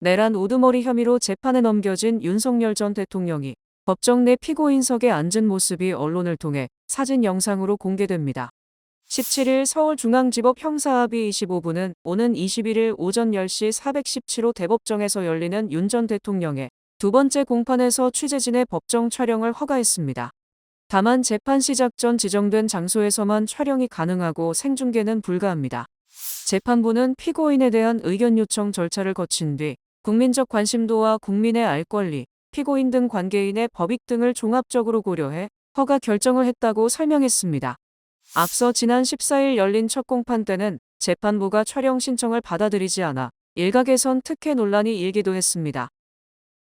내란 우두머리 혐의로 재판에 넘겨진 윤석열 전 대통령이 법정 내 피고인석에 앉은 모습이 언론을 통해 사진 영상으로 공개됩니다. 17일 서울중앙지법 형사합의 25부는 오는 21일 오전 10시 417호 대법정에서 열리는 윤 전 대통령의 두 번째 공판에서 취재진의 법정 촬영을 허가했습니다. 다만 재판 시작 전 지정된 장소에서만 촬영이 가능하고 생중계는 불가합니다. 재판부는 피고인에 대한 의견 요청 절차를 거친 뒤 국민적 관심도와 국민의 알 권리, 피고인 등 관계인의 법익 등을 종합적으로 고려해 허가 결정을 했다고 설명했습니다. 앞서 지난 14일 열린 첫 공판 때는 재판부가 촬영 신청을 받아들이지 않아 일각에선 특혜 논란이 일기도 했습니다.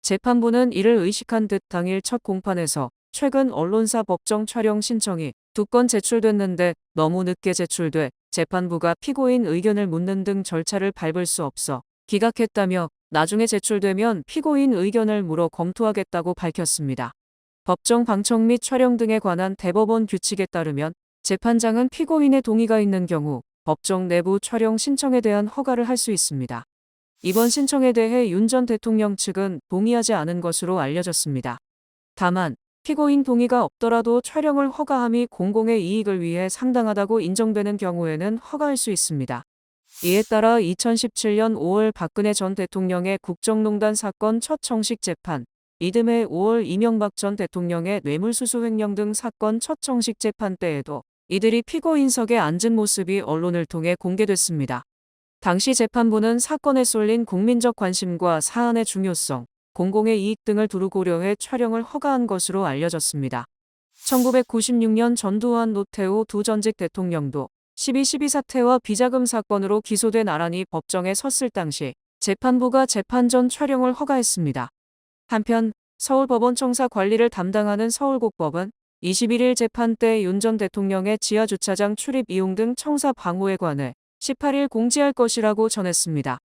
재판부는 이를 의식한 듯 당일 첫 공판에서 최근 언론사 법정 촬영 신청이 2건 제출됐는데 너무 늦게 제출돼 재판부가 피고인 의견을 묻는 등 절차를 밟을 수 없어 기각했다며 나중에 제출되면 피고인 의견을 물어 검토하겠다고 밝혔습니다. 법정 방청 및 촬영 등에 관한 대법원 규칙에 따르면 재판장은 피고인의 동의가 있는 경우 법정 내부 촬영 신청에 대한 허가를 할 수 있습니다. 이번 신청에 대해 윤 전 대통령 측은 동의하지 않은 것으로 알려졌습니다. 다만 피고인 동의가 없더라도 촬영을 허가함이 공공의 이익을 위해 상당하다고 인정되는 경우에는 허가할 수 있습니다. 이에 따라 2017년 5월 박근혜 전 대통령의 국정농단 사건 첫 정식 재판, 이듬해 5월 이명박 전 대통령의 뇌물수수 횡령 등 사건 첫 정식 재판 때에도 이들이 피고인석에 앉은 모습이 언론을 통해 공개됐습니다. 당시 재판부는 사건에 쏠린 국민적 관심과 사안의 중요성, 공공의 이익 등을 두루 고려해 촬영을 허가한 것으로 알려졌습니다. 1996년 전두환 노태우 두 전직 대통령도 12.12 사태와 비자금 사건으로 기소된 나란히 법정에 섰을 당시 재판부가 재판 전 촬영을 허가했습니다. 한편 서울법원 청사 관리를 담당하는 서울고법은 21일 재판 때 윤 전 대통령의 지하주차장 출입 이용 등 청사 방호에 관해 18일 공지할 것이라고 전했습니다.